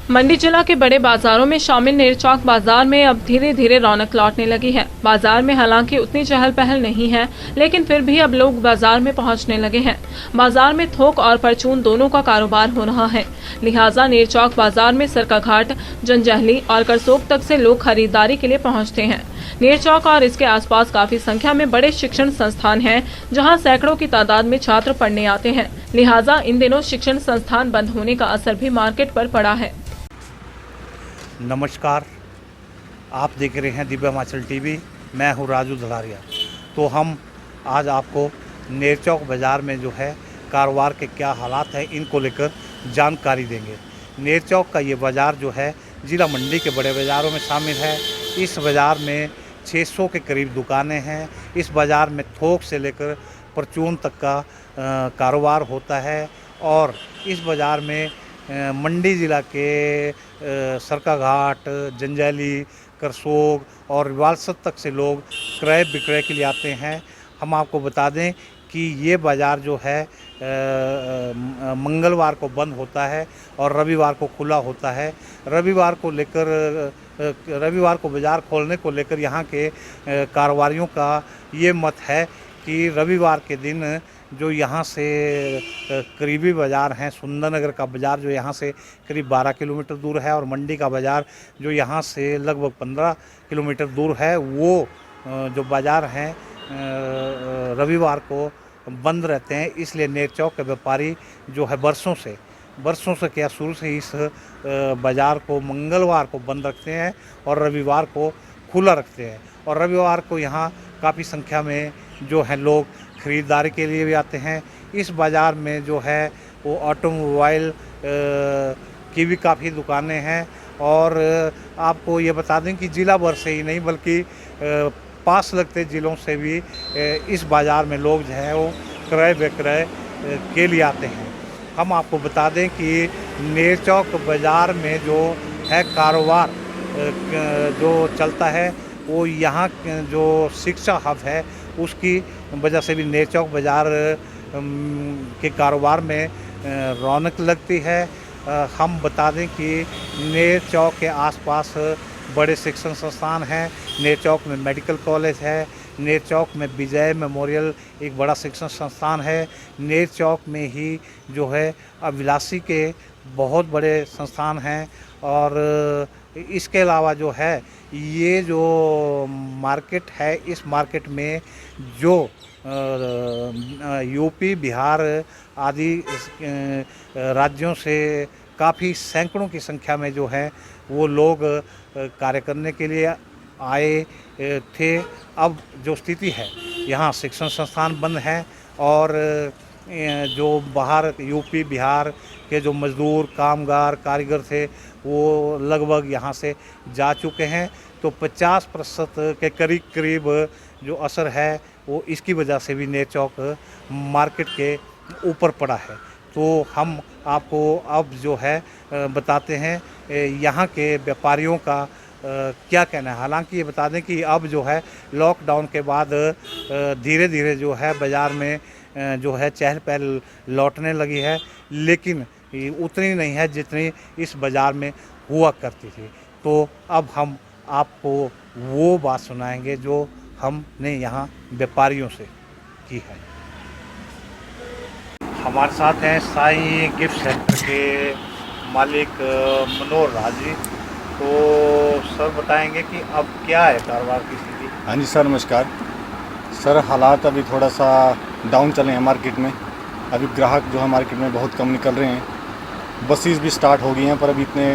मंडी जिला के बड़े बाजारों में शामिल नेरचौक बाजार में अब धीरे धीरे रौनक लौटने लगी है। बाजार में हालांकि उतनी चहल पहल नहीं है, लेकिन फिर भी अब लोग बाजार में पहुंचने लगे हैं। बाजार में थोक और परचून दोनों का कारोबार हो रहा है, लिहाजा नेरचौक बाजार में सरकाघाट, जंजैहली और करसोग तक से लोग खरीदारी के लिए पहुँचते हैं। नेरचौक और इसके आसपास काफी संख्या में बड़े शिक्षण संस्थान हैं, जहां सैकड़ों की तादाद में छात्र पढ़ने आते हैं। लिहाजा इन दिनों शिक्षण संस्थान बंद होने का असर भी मार्केट पर पड़ा है। नमस्कार, आप देख रहे हैं दिव्य हिमाचल टीवी। मैं हूं राजू धड़ारिया। तो हम आज आपको नेरचौक बाज़ार में जो है कारोबार के क्या हालात हैं, इनको लेकर जानकारी देंगे। नेरचौक का ये बाज़ार जो है ज़िला मंडी के बड़े बाज़ारों में शामिल है। इस बाज़ार में 600 के करीब दुकानें हैं। इस बाज़ार में थोक से लेकर परचून तक का कारोबार होता है और इस बाज़ार में मंडी ज़िला के सरकाघाट, जंजैहली, करसोग और रिवालसर तक से लोग क्रय विक्रय के लिए आते हैं। हम आपको बता दें कि ये बाज़ार जो है मंगलवार को बंद होता है और रविवार को खुला होता है। रविवार को बाज़ार खोलने को लेकर यहाँ के कारोबारियों का ये मत है कि रविवार के दिन जो यहाँ से करीबी बाज़ार हैं, सुंदरनगर का बाज़ार जो यहाँ से करीब 12 किलोमीटर दूर है और मंडी का बाज़ार जो यहाँ से लगभग 15 किलोमीटर दूर है, वो जो बाज़ार हैं रविवार को बंद रहते हैं। इसलिए नेरचौक के व्यापारी जो है बरसों से क्या शुरू से इस बाज़ार को मंगलवार को बंद रखते हैं और रविवार को खुला रखते हैं। और रविवार को यहाँ काफ़ी संख्या में जो है लोग ख़रीदारी के लिए भी आते हैं। इस बाज़ार में जो है वो ऑटोमोबाइल की भी काफ़ी दुकानें हैं और आपको ये बता दें कि ज़िला भर से ही नहीं बल्कि पास लगते ज़िलों से भी इस बाज़ार में लोग जो है वो क्रय विक्रय के लिए आते हैं। हम आपको बता दें कि नेरचौक बाज़ार में जो है कारोबार जो चलता है वो यहाँ जो शिक्षा हब है उसकी वजह से भी नेरचौक बाज़ार के कारोबार में रौनक लगती है। हम बता दें कि नेरचौक के आसपास बड़े शिक्षण संस्थान हैं। नेरचौक में मेडिकल कॉलेज है, नेरचौक में विजय मेमोरियल एक बड़ा शिक्षण संस्थान है, नेरचौक में ही जो है अभिलाषी के बहुत बड़े संस्थान हैं और इसके अलावा जो है ये जो मार्केट है, इस मार्केट में जो यूपी, बिहार आदि राज्यों से काफ़ी सैकड़ों की संख्या में जो है वो लोग कार्य करने के लिए आए थे। अब जो स्थिति है यहाँ शिक्षण संस्थान बंद हैं और जो बाहर यूपी, बिहार के जो मज़दूर, कामगार, कारीगर थे वो लगभग यहाँ से जा चुके हैं। तो 50% के करीब जो असर है वो इसकी वजह से भी नेरचौक मार्केट के ऊपर पड़ा है। तो हम आपको अब जो है बताते हैं यहाँ के व्यापारियों का क्या कहना है। हालांकि ये बता दें कि अब जो है लॉकडाउन के बाद धीरे धीरे जो है बाज़ार में जो है चहल पहल लौटने लगी है, लेकिन उतनी नहीं है जितनी इस बाज़ार में हुआ करती थी। तो अब हम आपको वो बात सुनाएंगे जो हमने यहाँ व्यापारियों से की है। हमारे साथ हैं साईं गिफ्ट सेंटर के मालिक मनोहर राज जी। तो सर बताएंगे कि अब क्या है कारोबार की स्थिति। हाँ जी सर, नमस्कार सर। हालात अभी थोड़ा सा डाउन चले हैं मार्केट में। अभी ग्राहक जो है मार्केट में बहुत कम निकल रहे हैं। बसेस भी स्टार्ट हो गई हैं पर अभी इतने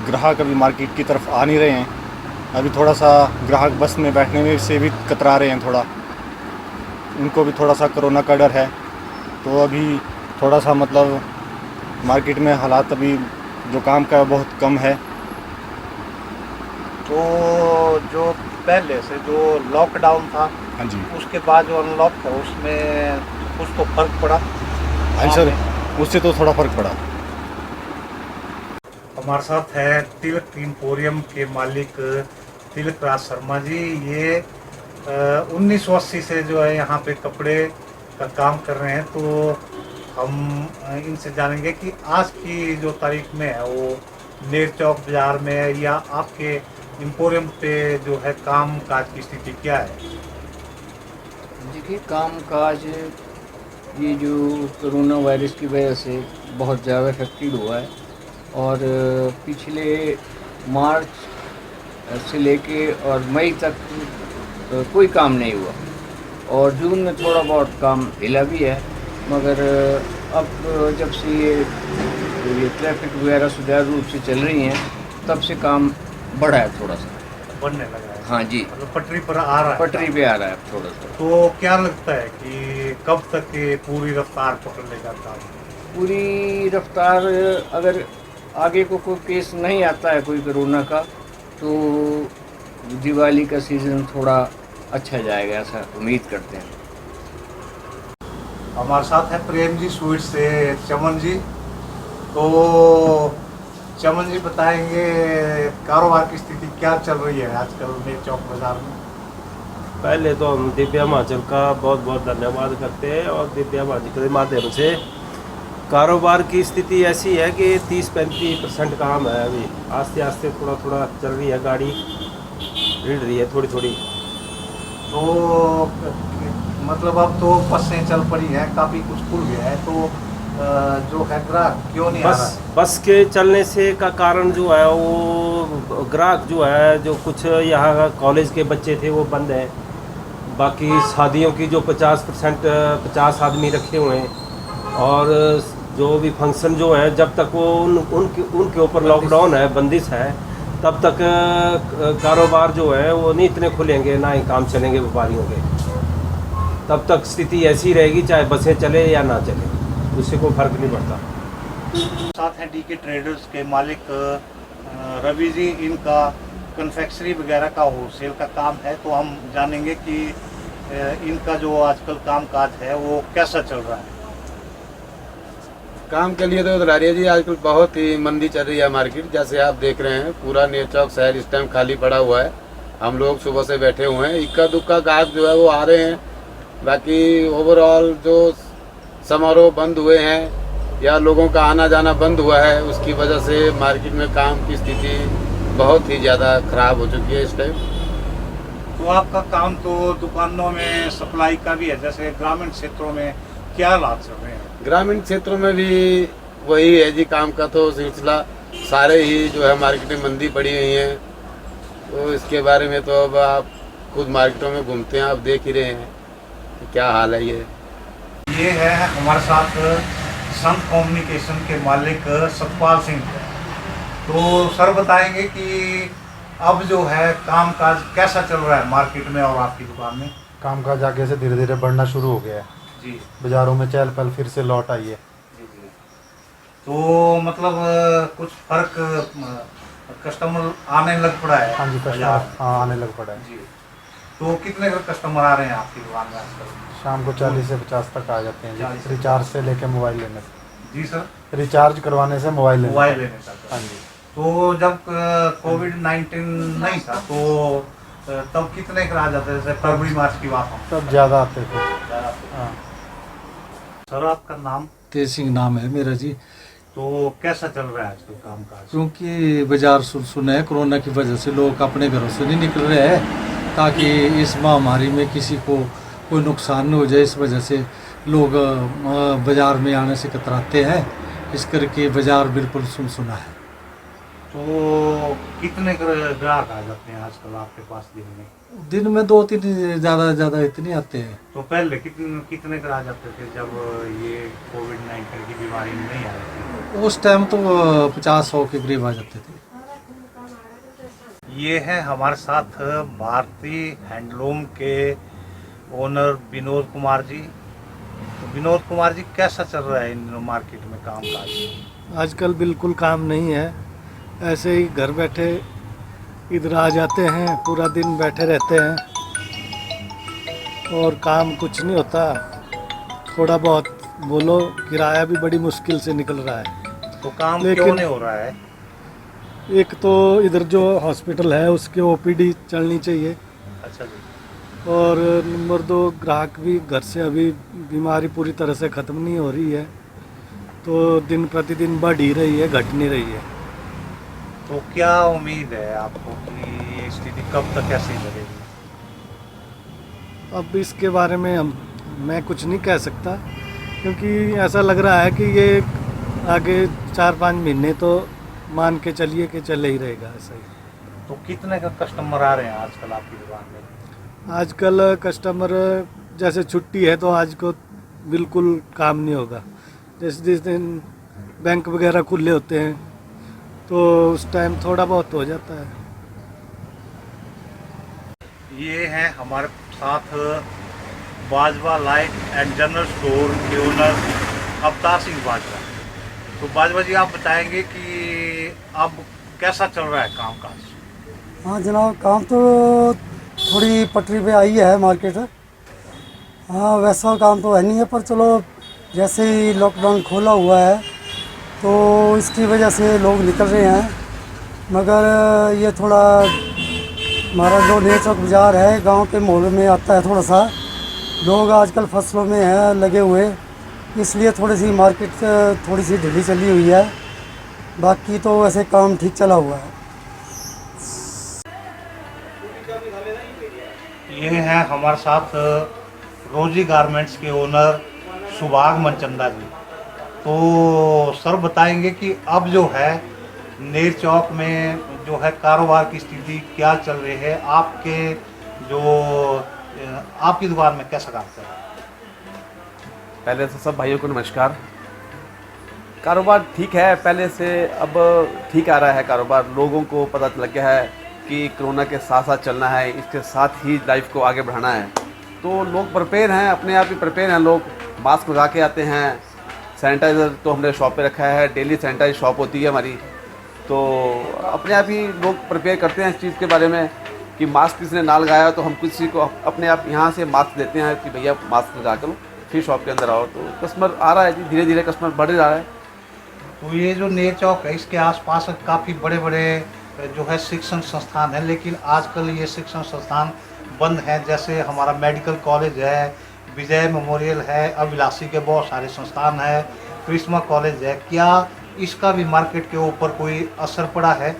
ग्राहक अभी मार्केट की तरफ आ नहीं रहे हैं। अभी थोड़ा सा ग्राहक बस में बैठने में से भी कतरा रहे हैं, थोड़ा उनको भी थोड़ा सा कोरोना का डर है। तो अभी थोड़ा सा मतलब मार्केट में हालात अभी जो काम का बहुत कम है। तो जो पहले से जो लॉकडाउन था, हाँ जी, उसके बाद जो अनलॉक था उसमें कुछ तो फर्क पड़ा। हाँ सर, उससे तो थोड़ा फर्क पड़ा। हमारे साथ है तिलक एम्पोरियम के मालिक तिलक राज शर्मा जी। ये 1980 से जो है यहाँ पे कपड़े का काम कर रहे हैं। तो हम इनसे जानेंगे कि आज की जो तारीख में है वो नेर चौक बाजार में या आपके एम्पोरियम पे जो है काम काज की स्थिति क्या है? देखिए, काम काज ये जो कोरोना वायरस की वजह से बहुत ज़्यादा अफेक्टेड हुआ है और पिछले मार्च से लेके और मई तक कोई काम नहीं हुआ और जून में थोड़ा बहुत काम हिला भी है, मगर अब जब से ये ट्रैफिक वगैरह सुचारू रूप से चल रही हैं तब से काम बढ़ा है थोड़ा सा। बनने लगा है? हाँ जी, मतलब पटरी पर आ रहा है? पटरी पे आ रहा है थोड़ा सा। तो क्या लगता है कि कब तक ये पूरी रफ्तार पकड़ लेगा काम? पूरी रफ्तार अगर आगे को कोई केस नहीं आता है कोई कोरोना का तो दिवाली का सीज़न थोड़ा अच्छा जाएगा, ऐसा उम्मीद करते हैं। हमारे साथ है प्रेम जी स्वीट से चमन जी। तो चमन जी बताएंगे कारोबार की स्थिति क्या चल रही है आजकल नेर चौक बाजार में? पहले तो हम दिव्य हिमाचल का बहुत बहुत धन्यवाद करते हैं और दिव्य हिमाचल के माध्यम से कारोबार की स्थिति ऐसी है कि 30-35% काम है। अभी आस्ते आस्ते थोड़ा थोड़ा चल रही है, गाड़ी हिल रही है थोड़ी थोड़ी। तो मतलब अब तो बसें चल पड़ी हैं, काफ़ी कुछ खुल गया है, तो जो है ग्राहक क्यों नहीं आ रहा है? बस के चलने से का कारण जो है वो ग्राहक जो है, जो कुछ यहाँ कॉलेज के बच्चे थे वो बंद है। बाकी शादियों की जो 50% आदमी रखे हुए हैं और जो भी फंक्शन जो है जब तक वो उनके ऊपर लॉकडाउन है, बंदिश है, तब तक कारोबार जो है वो नहीं इतने खुलेंगे, ना ही काम चलेंगे व्यापारियों के। तब तक स्थिति ऐसी रहेगी चाहे बसें चले या ना चले, उससे कोई फर्क नहीं पड़ता। साथ हैं डीके ट्रेडर्स के मालिक रवि जी। इनका कन्फेक्शनरी वगैरह का होलसेल का काम है, तो हम जानेंगे कि इनका जो आजकल काम काज है वो कैसा चल रहा है। काम के लिए तो दुलारिया जी आजकल बहुत ही मंदी चल रही है मार्केट। जैसे आप देख रहे हैं पूरा नेर चौक शहर इस टाइम खाली पड़ा हुआ है। हम लोग सुबह से बैठे हुए हैं, इक्का दुक्का ग्राहक जो है वो आ रहे हैं। बाकी ओवरऑल जो समारोह बंद हुए हैं या लोगों का आना जाना बंद हुआ है, उसकी वजह से मार्केट में काम की स्थिति बहुत ही ज़्यादा ख़राब हो चुकी है इस टाइम। तो आपका काम तो दुकानों में सप्लाई का भी है, जैसे ग्रामीण क्षेत्रों में क्या हालात चल रहे हैं? ग्रामीण क्षेत्रों में भी वही है जी, काम का तो सिलसिला सारे ही जो है मार्केट में मंदी पड़ी हुई है। तो इसके बारे में तो अब आप खुद मार्केटों में घूमते हैं, आप देख ही रहे हैं कि क्या हाल है। ये है हमारे साथ संत कम्युनिकेशन के मालिक सतपाल सिंह। तो सर बताएंगे कि अब जो है काम काज कैसा चल रहा है मार्केट में और आपकी दुकान में? कामकाज आगे से धीरे धीरे बढ़ना शुरू हो गया है जी। बाज़ारों में चहल पहल फिर से लौट आई है। जी जी। तो मतलब कुछ फर्क कस्टमर आने लग पड़ा है? हाँ जी, बाजार कस्टमर हाँ आने लग पड़ा है। जी। तो कितने कस्टमर आ रहे हैं आपकी दुकान में आजकल? शाम को 40 से 50 तक आ जाते हैं 40 जी, से रिचार्ज से लेके मोबाइल लेने से। जी सर। रिचार्ज करवाने से मोबाइल लेने तक। हाँ जी। तो जब कोविड-19 नहीं था तो तब कितने करा जाते थे? जैसे फरवरी मार्च की बात हो तब ज़्यादा आते थे। हाँ। सर आपका नाम? तेज सिंह नाम है मेरा जी। तो कैसा चल रहा है आजकल काम काज? क्योंकि बाजार सुन है, कोरोना की वजह से लोग अपने घरों से नहीं निकल रहे हैं ताकि इस महामारी में किसी को कोई नुकसान न हो जाए। इस वजह से लोग बाज़ार में आने से कतराते हैं, इस करके बाज़ार बिल्कुल सुनसुना है। तो कितने ग्राहक आ जाते हैं आजकल आपके पास दिन में? दिन में 2-3 ज़्यादा इतने आते हैं। तो पहले कितने आ जाते थे जब ये कोविड-19 की बीमारी नहीं आ रही थी? उस टाइम तो 50-100 के करीब आ जाते थे। ये है हमारे साथ भारतीय हैंडलूम के ओनर विनोद कुमार जी। तो विनोद कुमार जी कैसा चल रहा है इन मार्केट में काम काज? आजकल बिल्कुल काम नहीं है, ऐसे ही घर बैठे इधर आ जाते हैं, पूरा दिन बैठे रहते हैं और काम कुछ नहीं होता। थोड़ा बहुत बोलो, किराया भी बड़ी मुश्किल से निकल रहा है। तो काम लेकिन क्यों नहीं हो रहा है? एक तो इधर जो हॉस्पिटल है उसके ओपीडी चलनी चाहिए अच्छा जी। और नंबर 2 ग्राहक भी घर से अभी बीमारी पूरी तरह से ख़त्म नहीं हो रही है, तो दिन प्रतिदिन बढ़ ही रही है, घट नहीं रही है। तो क्या उम्मीद है आपको कि ये स्थिति कब तक ऐसी रहेगी? अब इसके बारे में मैं कुछ नहीं कह सकता, क्योंकि ऐसा लग रहा है कि ये आगे 4-5 महीने तो मान के चलिए कि चल ही रहेगा ऐसा ही। तो कितने का कस्टमर आ रहे हैं आजकल आपकी दुकान में? आजकल कस्टमर जैसे छुट्टी है तो आज को बिल्कुल काम नहीं होगा। जैसे जिस दिन बैंक वगैरह खुले होते हैं तो उस टाइम थोड़ा बहुत हो जाता है। ये हैं हमारे साथ Bajwa light and general store के ओनर अवतार सिंह बाजवा। तो बाजवा जी, आप बताएंगे कि अब कैसा चल रहा है कामकाज? हाँ जनाब, काम तो थोड़ी पटरी पे आई है मार्केट। हाँ वैसा काम तो है नहीं है, पर चलो जैसे ही लॉकडाउन खोला हुआ है तो इसकी वजह से लोग निकल रहे हैं। मगर ये थोड़ा हमारा जो नेर चौक बाज़ार है गांव के माहौल में आता है, थोड़ा सा लोग आजकल फसलों में हैं लगे हुए, इसलिए थोड़ी सी मार्केट थोड़ी सी ढीली चली हुई है। बाकी तो वैसे काम ठीक चला हुआ है। ये हैं हमारे साथ रोजी गारमेंट्स के ओनर सुभाग मनचंदा जी। तो सर बताएंगे कि अब जो है नेर चौक में जो है कारोबार की स्थिति क्या चल रही है, आपके जो आपकी दुकान में कैसा काम चल रहा है? पहले तो सब भाइयों को नमस्कार। कारोबार ठीक है, पहले से अब ठीक आ रहा है कारोबार। लोगों को पता लग गया है कि कोरोना के साथ साथ चलना है, इसके साथ ही लाइफ को आगे बढ़ाना है। तो लोग प्रिपेयर हैं, अपने आप ही प्रिपेयर हैं। लोग मास्क लगा के आते हैं, सैनिटाइज़र तो हमने शॉप पे रखा है, डेली सैनिटाइज शॉप होती है हमारी। तो अपने आप ही लोग प्रिपेयर करते हैं इस चीज़ के बारे में कि मास्क किसी ने ना लगाया तो हम किसी को अपने आप यहाँ से मास्क देते हैं कि भैया मास्क लगा करो, फिर शॉप के अंदर आओ। तो कस्टमर आ रहा है जी, धीरे धीरे कस्टमर बढ़ रहा है। तो ये जो नेर चौक है इसके आसपास काफ़ी बड़े बड़े जो है शिक्षण संस्थान है, लेकिन आजकल ये शिक्षण संस्थान बंद हैं। जैसे हमारा मेडिकल कॉलेज है, विजय मेमोरियल है, अभिलाषी के बहुत सारे संस्थान है, क्रिश्मा कॉलेज है। क्या इसका भी मार्केट के ऊपर कोई असर पड़ा है?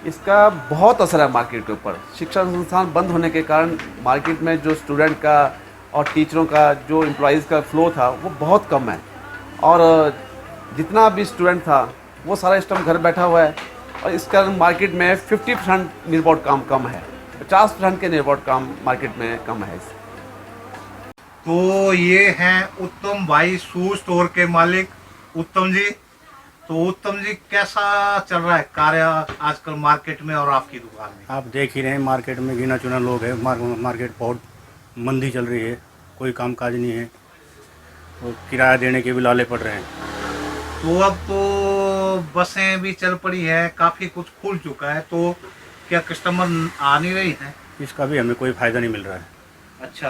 इसका बहुत असर है मार्केट के ऊपर। शिक्षण संस्थान बंद होने के कारण मार्केट में जो स्टूडेंट का और टीचरों का जो एम्प्लॉइज़ का फ्लो था वो बहुत कम है। और जितना भी स्टूडेंट था वो सारा इस टाइम घर बैठा हुआ है, और इस कारण मार्केट में 50% निर्बोर्ड काम कम है, 50% के निर्बोर्ड काम मार्केट में कम है। तो ये हैं उत्तम भाई शू स्टोर के मालिक उत्तम जी। तो उत्तम जी, कैसा चल रहा है कार्य आजकल मार्केट में और आपकी दुकान में? आप देख ही रहे हैं मार्केट में गिना चुना लोग हैं। मार्केट बहुत मंदी चल रही है, कोई कामकाज नहीं है और किराया देने के भी लाले पड़ रहे हैं। तो अब तो बसें भी चल पड़ी है, काफ़ी कुछ खुल चुका है, तो क्या कस्टमर आ नहीं रही हैं? इसका भी हमें कोई फ़ायदा नहीं मिल रहा है। अच्छा,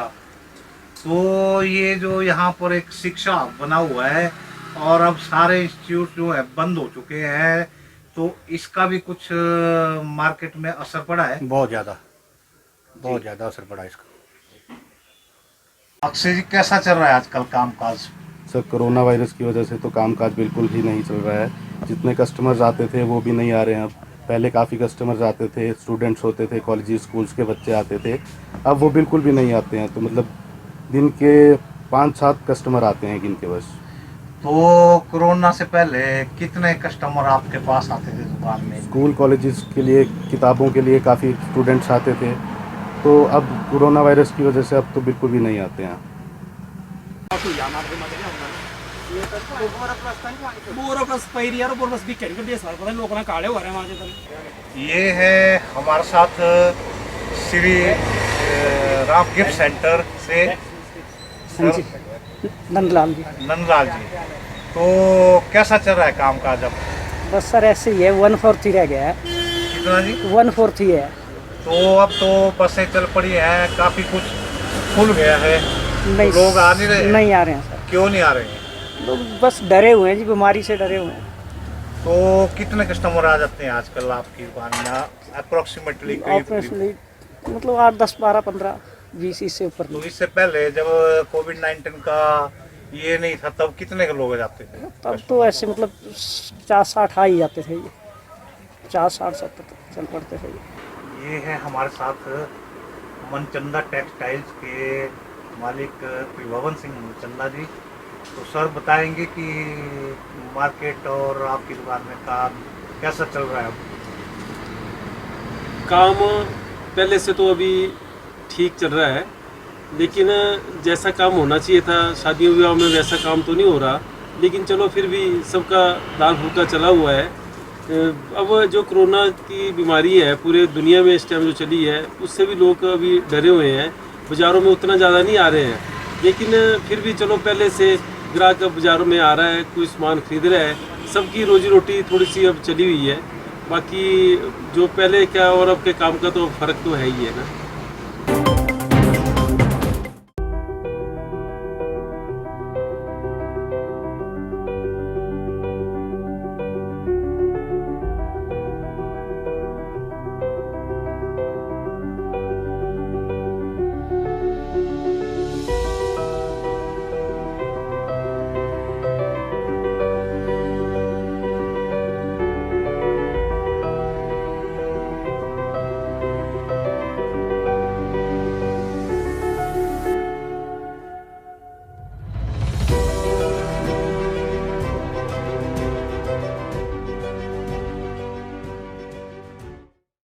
तो ये जो यहाँ पर एक शिक्षा बना हुआ है और अब सारे इंस्टीट्यूट जो है बंद हो चुके हैं, तो इसका भी कुछ मार्केट में असर पड़ा है? बहुत ज़्यादा असर पड़ा इसका। अक्षय जी, कैसा चल रहा है आजकल कामकाज? सर कोरोना वायरस की वजह से तो कामकाज बिल्कुल ही नहीं चल रहा है। जितने कस्टमर्स आते थे वो भी नहीं आ रहे हैं अब। पहले काफ़ी कस्टमर्स आते थे, स्टूडेंट्स होते थे, कॉलेज स्कूल्स के बच्चे आते थे, अब वो बिल्कुल भी नहीं आते हैं। तो मतलब दिन के 5-7 कस्टमर आते हैं गिन के बस। तो कोरोना से पहले कितने कस्टमर आपके पास आते थे दुकान में? स्कूल कॉलेजेस के लिए, किताबों के लिए काफ़ी स्टूडेंट्स आते थे। तो अब कोरोना वायरस की वजह से अब तो बिल्कुल भी नहीं आते हैं। ये है हमारे साथ श्री राम गिफ्ट सेंटर से नंदलाल जी। नंदलाल जी, तो कैसा चल रहा है कामकाज अब? बस सर ऐसे ही है, 1/4 ही रह गया है। कितना जी? 1/4 ही है। तो अब तो बसें चल पड़ी हैं, काफ़ी कुछ खुल गया है, नहीं, तो लोग आ नहीं रहे? नहीं आ रहे हैं सर। क्यों नहीं आ रहे हैं? लोग बस डरे हुए हैं जी, बीमारी से डरे हुए हैं। तो कितने कस्टमर आ जाते हैं आजकल आपकी दुकान में अप्रोक्सीमेटली? मतलब 8, 10, 12, 15, 20 इससे ऊपर। तो इससे पहले जब कोविड-19 का ये नहीं था तब कितने के लोग जाते थे? तब तो ऐसे मतलब 50-60 आ ही जाते थे ये। 50, 60, 70 तक चल पड़ते थे। ये है हमारे साथ मनचंदा टेक्सटाइल्स के मालिक त्रिभुवन सिंह मनचंदा जी। तो सर बताएंगे कि मार्केट और आपकी दुकान में काम कैसा चल रहा है अब? काम पहले से तो अभी ठीक चल रहा है, लेकिन जैसा काम होना चाहिए था शादियों विवाह में वैसा काम तो नहीं हो रहा, लेकिन चलो फिर भी सबका दाल फुल्का चला हुआ है। अब जो कोरोना की बीमारी है पूरे दुनिया में इस टाइम जो चली है, उससे भी लोग अभी डरे हुए हैं, बाज़ारों में उतना ज़्यादा नहीं आ रहे हैं, लेकिन फिर भी चलो पहले से ग्राहक बाज़ारों में आ रहा है, कोई सामान खरीद रहा है, सबकी रोजी रोटी थोड़ी सी अब चली हुई है। बाकी जो पहले क्या और अब के काम का तो फ़र्क तो है ही है ना।